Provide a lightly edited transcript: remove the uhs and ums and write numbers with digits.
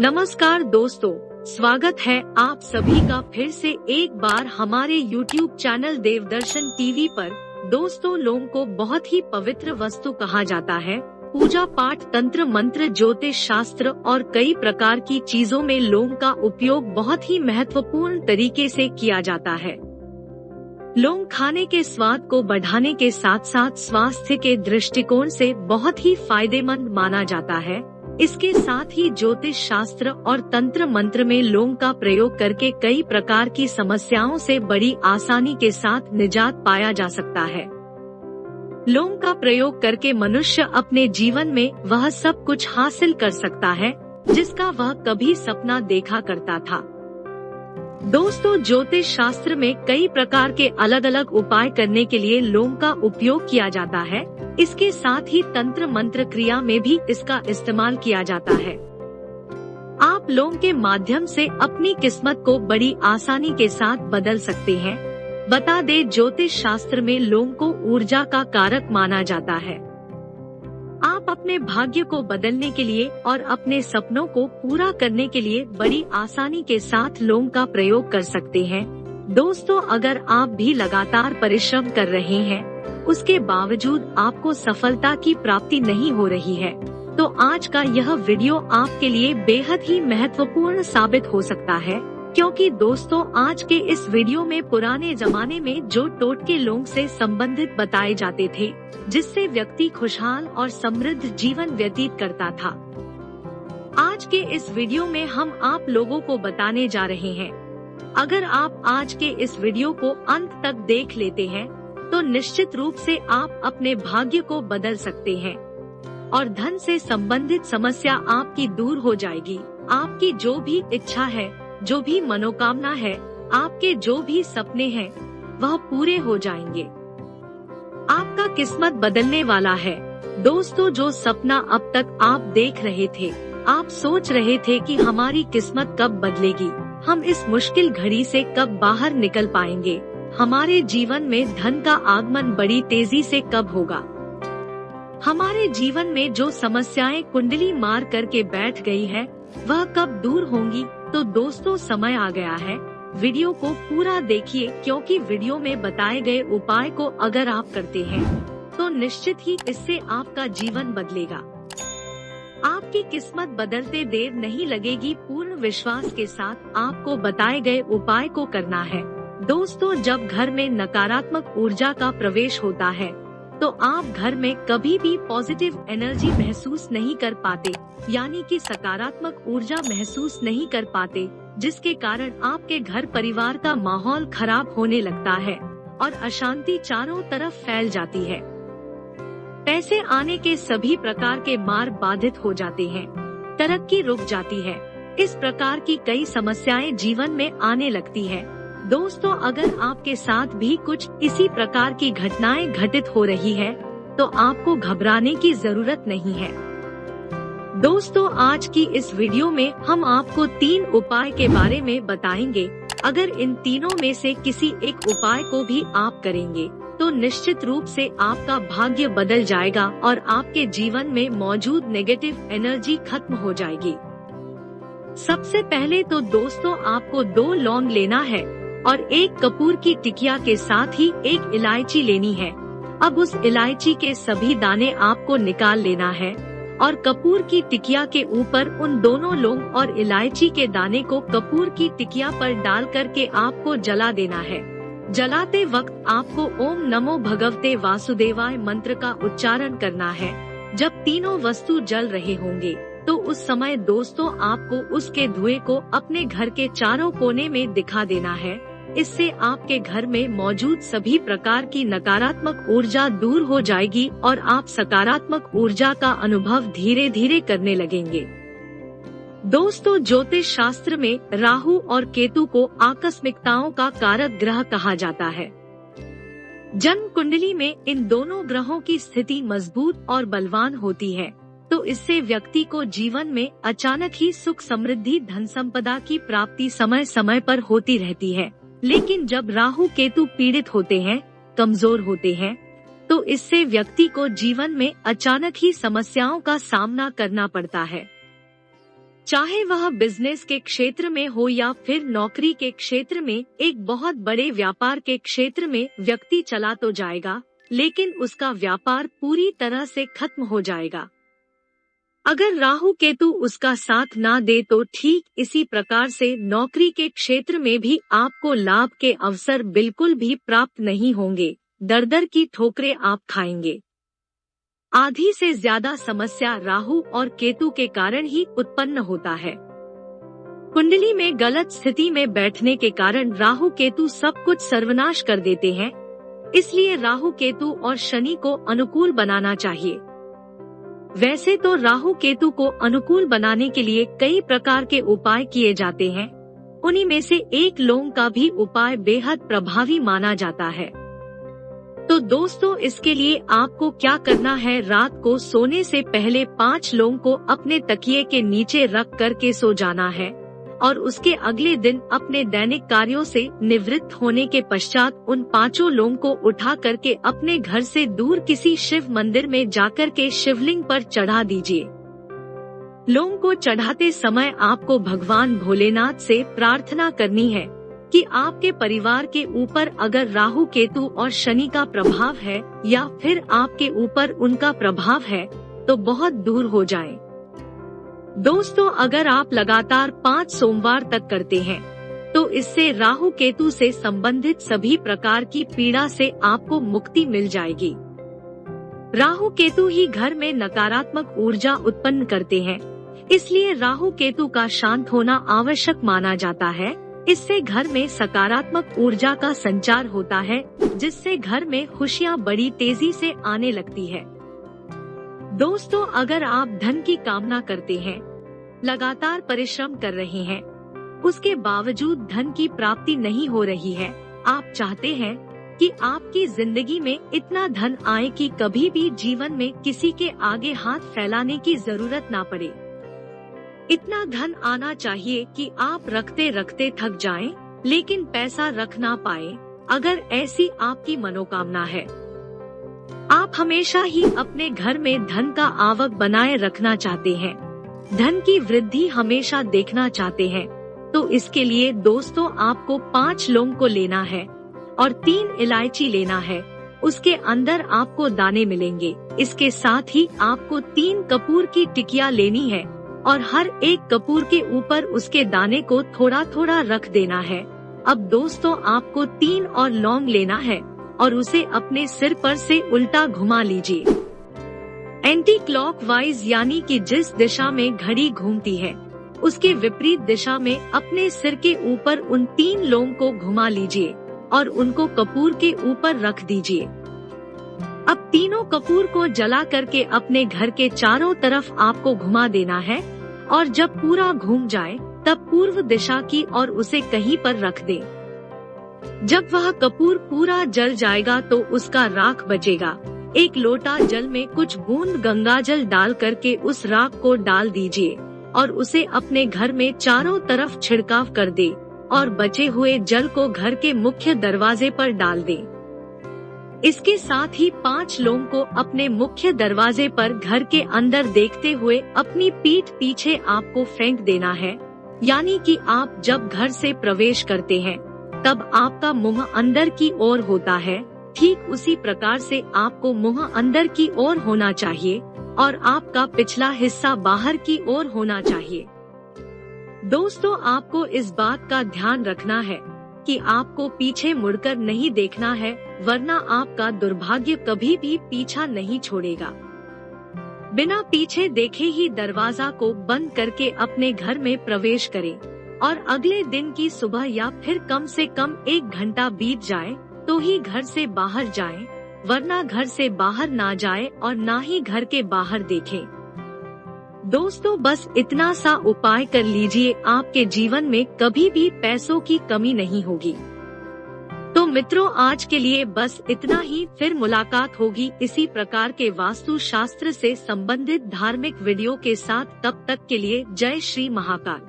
नमस्कार दोस्तों, स्वागत है आप सभी का फिर से एक बार हमारे YouTube चैनल देवदर्शन टीवी पर। दोस्तों, लौंग को बहुत ही पवित्र वस्तु कहा जाता है। पूजा पाठ, तंत्र मंत्र, ज्योतिष शास्त्र और कई प्रकार की चीजों में लौंग का उपयोग बहुत ही महत्वपूर्ण तरीके से किया जाता है। लौंग खाने के स्वाद को बढ़ाने के साथ साथ स्वास्थ्य के दृष्टिकोण से बहुत ही फायदेमंद माना जाता है। इसके साथ ही ज्योतिष शास्त्र और तंत्र मंत्र में लौंग का प्रयोग करके कई प्रकार की समस्याओं से बड़ी आसानी के साथ निजात पाया जा सकता है। लौंग का प्रयोग करके मनुष्य अपने जीवन में वह सब कुछ हासिल कर सकता है जिसका वह कभी सपना देखा करता था। दोस्तों, ज्योतिष शास्त्र में कई प्रकार के अलग अलग उपाय करने के लिए लौंग का उपयोग किया जाता है। इसके साथ ही तंत्र मंत्र क्रिया में भी इसका इस्तेमाल किया जाता है। आप लौंग के माध्यम से अपनी किस्मत को बड़ी आसानी के साथ बदल सकते हैं। बता दें, ज्योतिष शास्त्र में लौंग को ऊर्जा का कारक माना जाता है। आप अपने भाग्य को बदलने के लिए और अपने सपनों को पूरा करने के लिए बड़ी आसानी के साथ लौंग का प्रयोग कर सकते हैं। दोस्तों, अगर आप भी लगातार परिश्रम कर रहे हैं, उसके बावजूद आपको सफलता की प्राप्ति नहीं हो रही है, तो आज का यह वीडियो आपके लिए बेहद ही महत्वपूर्ण साबित हो सकता है। क्योंकि दोस्तों, आज के इस वीडियो में पुराने जमाने में जो टोटके लौंग से संबंधित बताए जाते थे, जिससे व्यक्ति खुशहाल और समृद्ध जीवन व्यतीत करता था, आज के इस वीडियो में हम आप लोगों को बताने जा रहे हैं। अगर आप आज के इस वीडियो को अंत तक देख लेते हैं तो निश्चित रूप से आप अपने भाग्य को बदल सकते हैं और धन से संबंधित समस्या आपकी दूर हो जाएगी। आपकी जो भी इच्छा है, जो भी मनोकामना है, आपके जो भी सपने हैं, वह पूरे हो जाएंगे। आपका किस्मत बदलने वाला है। दोस्तों, जो सपना अब तक आप देख रहे थे, आप सोच रहे थे कि हमारी किस्मत कब बदलेगी, हम इस मुश्किल घड़ी से कब बाहर निकल पाएंगे, हमारे जीवन में धन का आगमन बड़ी तेजी से कब होगा, हमारे जीवन में जो समस्याएं कुंडली मार करके बैठ गई है, वह कब दूर होंगी। तो दोस्तों, समय आ गया है। वीडियो को पूरा देखिए, क्योंकि वीडियो में बताए गए उपाय को अगर आप करते हैं तो निश्चित ही इससे आपका जीवन बदलेगा। आपकी किस्मत बदलते देर नहीं लगेगी। पूर्ण विश्वास के साथ आपको बताए गए उपाय को करना है। दोस्तों, जब घर में नकारात्मक ऊर्जा का प्रवेश होता है तो आप घर में कभी भी पॉजिटिव एनर्जी महसूस नहीं कर पाते, यानी कि सकारात्मक ऊर्जा महसूस नहीं कर पाते, जिसके कारण आपके घर परिवार का माहौल खराब होने लगता है और अशांति चारों तरफ फैल जाती है। पैसे आने के सभी प्रकार के मार्ग बाधित हो जाते हैं, तरक्की रुक जाती है। इस प्रकार की कई समस्याएं जीवन में आने लगती है। दोस्तों, अगर आपके साथ भी कुछ इसी प्रकार की घटनाएं घटित हो रही है तो आपको घबराने की जरूरत नहीं है। दोस्तों, आज की इस वीडियो में हम आपको 3 उपाय के बारे में बताएंगे। अगर इन तीनों में से किसी एक उपाय को भी आप करेंगे तो निश्चित रूप से आपका भाग्य बदल जाएगा और आपके जीवन में मौजूद नेगेटिव एनर्जी खत्म हो जाएगी। सबसे पहले तो दोस्तों, आपको 2 लौंग लेना है और 1 कपूर की टिकिया के साथ ही 1 इलायची लेनी है। अब उस इलायची के सभी दाने आपको निकाल लेना है और कपूर की टिकिया के ऊपर उन दोनों लौंग और इलायची के दाने को कपूर की टिकिया पर डाल करके आपको जला देना है। जलाते वक्त आपको ओम नमो भगवते वासुदेवाय मंत्र का उच्चारण करना है। जब तीनों वस्तु जल रहे होंगे तो उस समय दोस्तों, आपको उसके धुएं को अपने घर के चारों कोने में दिखा देना है। इससे आपके घर में मौजूद सभी प्रकार की नकारात्मक ऊर्जा दूर हो जाएगी और आप सकारात्मक ऊर्जा का अनुभव धीरे धीरे करने लगेंगे। दोस्तों, ज्योतिष शास्त्र में राहु और केतु को आकस्मिकताओं का कारक ग्रह कहा जाता है। जन्म कुंडली में इन दोनों ग्रहों की स्थिति मजबूत और बलवान होती है, तो इससे व्यक्ति को जीवन में अचानक ही सुख समृद्धि धन संपदा की प्राप्ति समय समय पर होती रहती है। लेकिन जब राहु केतु पीड़ित होते हैं, कमजोर होते हैं, तो इससे व्यक्ति को जीवन में अचानक ही समस्याओं का सामना करना पड़ता है। चाहे वह बिजनेस के क्षेत्र में हो या फिर नौकरी के क्षेत्र में, एक बहुत बड़े व्यापार के क्षेत्र में व्यक्ति चला तो जाएगा, लेकिन उसका व्यापार पूरी तरह से खत्म हो जाएगा। अगर राहु केतु उसका साथ ना दे तो ठीक इसी प्रकार से नौकरी के क्षेत्र में भी आपको लाभ के अवसर बिल्कुल भी प्राप्त नहीं होंगे, दर-दर की ठोकरें आप खाएंगे। आधी से ज्यादा समस्या राहु और केतु के कारण ही उत्पन्न होता है। कुंडली में गलत स्थिति में बैठने के कारण राहु केतु सब कुछ सर्वनाश कर देते हैं, इसलिए राहु केतु और शनि को अनुकूल बनाना चाहिए। वैसे तो राहु केतु को अनुकूल बनाने के लिए कई प्रकार के उपाय किए जाते हैं, उन्हीं में से एक लौंग का भी उपाय बेहद प्रभावी माना जाता है। तो दोस्तों, इसके लिए आपको क्या करना है, रात को सोने से पहले 5 लौंग को अपने तकिए के नीचे रख कर के सो जाना है और उसके अगले दिन अपने दैनिक कार्यों से निवृत्त होने के पश्चात उन 5 लौंग को उठा करके अपने घर से दूर किसी शिव मंदिर में जाकर के शिवलिंग पर चढ़ा दीजिए। लौंग को चढ़ाते समय आपको भगवान भोलेनाथ से प्रार्थना करनी है कि आपके परिवार के ऊपर अगर राहु केतु और शनि का प्रभाव है या फिर आपके ऊपर उनका प्रभाव है तो बहुत दूर हो जाए। दोस्तों, अगर आप लगातार 5 सोमवार तक करते हैं तो इससे राहु केतु से संबंधित सभी प्रकार की पीड़ा से आपको मुक्ति मिल जाएगी। राहु केतु ही घर में नकारात्मक ऊर्जा उत्पन्न करते हैं, इसलिए राहु केतु का शांत होना आवश्यक माना जाता है। इससे घर में सकारात्मक ऊर्जा का संचार होता है, जिससे घर में खुशियां बड़ी तेजी से आने लगती है। दोस्तों, अगर आप धन की कामना करते हैं, लगातार परिश्रम कर रहे हैं, उसके बावजूद धन की प्राप्ति नहीं हो रही है, आप चाहते हैं कि आपकी जिंदगी में इतना धन आए कि कभी भी जीवन में किसी के आगे हाथ फैलाने की जरूरत ना पड़े, इतना धन आना चाहिए कि आप रखते रखते थक जाएं, लेकिन पैसा रख ना पाए, अगर ऐसी आपकी मनोकामना है, आप हमेशा ही अपने घर में धन का आवक बनाए रखना चाहते हैं, धन की वृद्धि हमेशा देखना चाहते हैं, तो इसके लिए दोस्तों आपको 5 लौंग को लेना है और 3 इलायची लेना है, उसके अंदर आपको दाने मिलेंगे। इसके साथ ही आपको 3 कपूर की टिकिया लेनी है और हर एक कपूर के ऊपर उसके दाने को थोड़ा थोड़ा रख देना है। अब दोस्तों, आपको 3 और लौंग लेना है और उसे अपने सिर पर से उल्टा घुमा लीजिए, एंटी क्लॉकवाइज, यानी कि जिस दिशा में घड़ी घूमती है उसके विपरीत दिशा में अपने सिर के ऊपर उन 3 लौंग को घुमा लीजिए और उनको कपूर के ऊपर रख दीजिए। अब तीनों कपूर को जला करके अपने घर के चारों तरफ आपको घुमा देना है और जब पूरा घूम जाए तब पूर्व दिशा की और उसे कहीं पर रख दे। जब वह कपूर पूरा जल जाएगा तो उसका राख बचेगा। एक लोटा जल में कुछ बूंद गंगा जल डाल करके उस राख को डाल दीजिए और उसे अपने घर में चारों तरफ छिड़काव कर दे और बचे हुए जल को घर के मुख्य दरवाजे पर डाल दे। इसके साथ ही 5 लौंग को अपने मुख्य दरवाजे पर घर के अंदर देखते हुए अपनी पीठ पीछे आपको फेंक देना है, यानी कि आप जब घर से प्रवेश करते हैं तब आपका मुंह अंदर की ओर होता है, ठीक उसी प्रकार से आपको मुंह अंदर की ओर होना चाहिए और आपका पिछला हिस्सा बाहर की ओर होना चाहिए। दोस्तों, आपको इस बात का ध्यान रखना है कि आपको पीछे मुड़कर नहीं देखना है, वरना आपका दुर्भाग्य कभी भी पीछा नहीं छोड़ेगा। बिना पीछे देखे ही दरवाजा को बंद करके अपने घर में प्रवेश करें और अगले दिन की सुबह या फिर कम से कम 1 घंटा बीत जाए तो ही घर से बाहर जाएं, वरना घर से बाहर ना जाए और ना ही घर के बाहर देखें। दोस्तों, बस इतना सा उपाय कर लीजिए, आपके जीवन में कभी भी पैसों की कमी नहीं होगी। तो मित्रों, आज के लिए बस इतना ही, फिर मुलाकात होगी इसी प्रकार के वास्तु शास्त्र से संबंधित धार्मिक वीडियो के साथ। तब तक के लिए जय श्री महाकाल।